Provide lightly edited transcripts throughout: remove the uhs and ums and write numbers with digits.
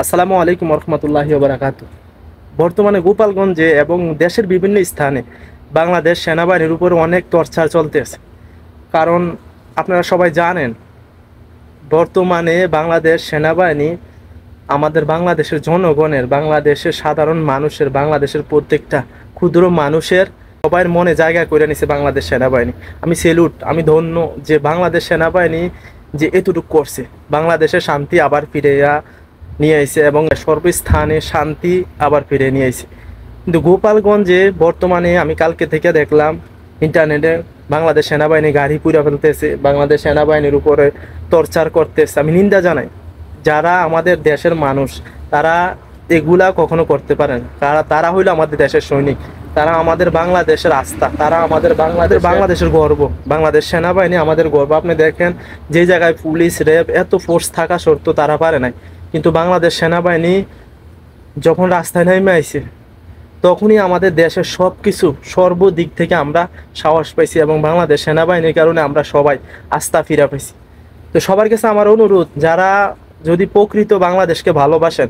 আসসালামু আলাইকুম রহমতুল্লাহি বারাকাতু। বর্তমানে গোপালগঞ্জে এবং দেশের বিভিন্ন স্থানে বাংলাদেশ সেনাবাহিনীর উপর অনেক টর্চার চলতেছে। কারণ আপনারা সবাই জানেন, বর্তমানে বাংলাদেশ সেনাবাহিনী আমাদের বাংলাদেশের জনগণের, বাংলাদেশের সাধারণ মানুষের, বাংলাদেশের প্রত্যেকটা ক্ষুদ্র মানুষের সবার মনে জায়গা করে নিছে বাংলাদেশ সেনাবাহিনী। আমি সেলুট, আমি ধন্য যে বাংলাদেশ সেনাবাহিনী যে এতটুকু করছে, বাংলাদেশের শান্তি আবার ফিরে নিয়ে আইছে এবং সর্বস্থানে শান্তি আবার ফিরে নিয়ে আইছে। কিন্তু গোপালগঞ্জে বর্তমানে আমি কালকে থেকে দেখলাম ইন্টারনেটে বাংলাদেশ সেনাবাহিনী গাড়ি পুড়ে ফেলতেছে, বাংলাদেশ সেনাবাহিনীর উপরে টর্চার করতেছে। আমি নিন্দা জানাই। যারা আমাদের দেশের মানুষ তারা এগুলা কখনো করতে পারে না। তারা হইলো আমাদের দেশের সৈনিক, তারা আমাদের বাংলাদেশের আস্থা, তারা আমাদের বাংলাদেশের গর্ব। বাংলাদেশ সেনাবাহিনী আমাদের গর্ব। আপনি দেখেন, যে জায়গায় পুলিশ র্যাব এত ফোর্স থাকা সত্ত্বেও তারা পারে নাই, কিন্তু বাংলাদেশ সেনাবাহিনী যখন রাস্তায় নেমে আইছে তখনই আমাদের দেশের সব কিছু সর্বদিক থেকে আমরা সাহস পাইছি এবং বাংলাদেশ সেনাবাহিনীর কারণে আমরা সবাই আস্থা ফিরে পাইছি। তো সবার কাছে আমার অনুরোধ, যারা যদি প্রকৃত বাংলাদেশকে ভালোবাসেন,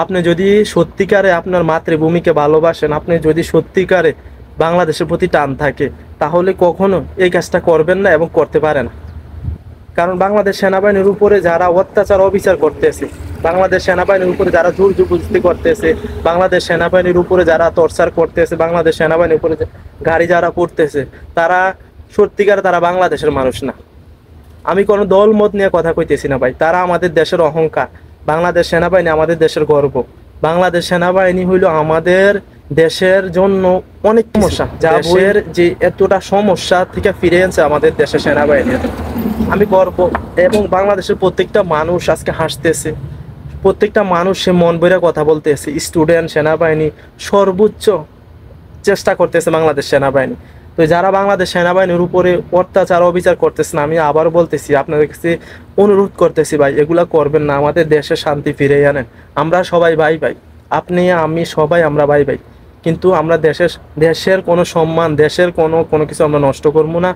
আপনি যদি সত্যিকারে আপনার মাতৃভূমিকে ভালোবাসেন, আপনি যদি সত্যিকারে বাংলাদেশের প্রতি টান থাকে, তাহলে কখনো এই কাজটা করবেন না এবং করতে পারেন না। কারণ বাংলাদেশ সেনাবাহিনীর উপরে যারা অত্যাচার অবিচার করতেছে, বাংলাদেশ সেনাবাহিনীর উপরে যারা জোর জবরদস্তি করতেছে, বাংলাদেশ সেনাবাহিনীর উপরে যারা টর্চার করতেছে, বাংলাদেশ সেনাবাহিনীর উপরে গাড়ি যারা পড়তেছে, তারা সত্যিকার তারা বাংলাদেশের মানুষ না। আমি কোনো দল মত নিয়ে কথা কইতেছি না ভাই, তারা আমাদের দেশের অহংকার। বাংলাদেশ সেনাবাহিনী আমাদের দেশের গর্ব। বাংলাদেশ সেনাবাহিনী হইল আমাদের দেশের জন্য অনেক সমস্যা, দেশের যে এতটা সমস্যা থেকে ফিরে এনেছে আমাদের দেশের সেনাবাহিনী। আমি গর্ব। এবং বাংলাদেশের প্রত্যেকটা মানুষ আজকে হাসতেছে, প্রত্যেকটা মানুষ সে মন ভরে কথা বলতেছে। স্টুডেন্ট, সেনাবাহিনী সর্বোচ্চ চেষ্টা করতেছে বাংলাদেশ সেনাবাহিনী। তো যারা বাংলাদেশ সেনাবাহিনীর উপরে অত্যাচার অবিচার করতেছেন, আমি আবার বলতেছি, আপনাদের কাছে অনুরোধ করতেছি ভাই, এগুলা করবেন না। আমাদের দেশে শান্তি ফিরে আনেন। আমরা সবাই ভাই ভাই, আপনি আমি সবাই আমরা ভাই ভাই। কিন্তু আমরা দেশের কোনো সম্মান, দেশের কোনো কিছু আমরা নষ্ট করবো না।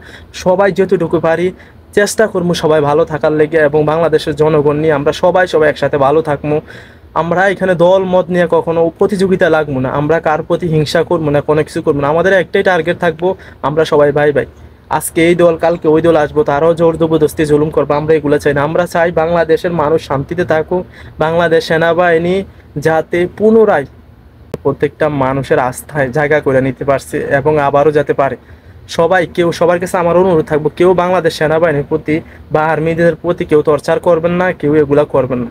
সবাই যতটুকু পারি চেষ্টা করবো সবাই ভালো থাকার লেগে, এবং বাংলাদেশের জনগণ নিয়ে আমরা সবাই একসাথে ভালো থাকবো। আমরা এখানে দল মত নিয়ে কখনো প্রতিযোগিতা লাগবো না, আমরা কার প্রতি হিংসা করবো না, কোনো কিছু করবো না। আমাদের একটাই টার্গেট থাকবো, আমরা সবাই ভাই ভাই। আজকে এই দল, কালকে ওই দল আসবো, তারাও জোর জবরদস্তি জুলুম করবো, আমরা এগুলো চাই না। আমরা চাই বাংলাদেশের মানুষ শান্তিতে থাকুক, বাংলাদেশ সেনাবাহিনী যাতে পুনরায় প্রত্যেকটা মানুষের আস্থায় জায়গা করে নিতে পারছে এবং আবারও যাতে পারে। সবার কাছে আমার অনুরোধ থাকবো, কেউ বাংলাদেশ সেনাবাহিনীর প্রতি বা আর্মিদের প্রতি কেউ টর্চার করবেন না, কেউ এগুলা করবেন না।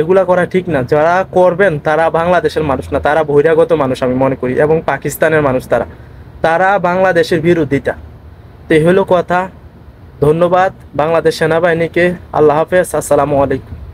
এগুলা করা ঠিক না। যারা করবেন তারা বাংলাদেশের মানুষ না, তারা বহিরাগত মানুষ আমি মনে করি, এবং পাকিস্তানের মানুষ। তারা বাংলাদেশের বিরোধিতা। তো এই হলো কথা। ধন্যবাদ বাংলাদেশ সেনাবাহিনীকে। আল্লাহ হাফেজ। আসসালামু আলাইকুম।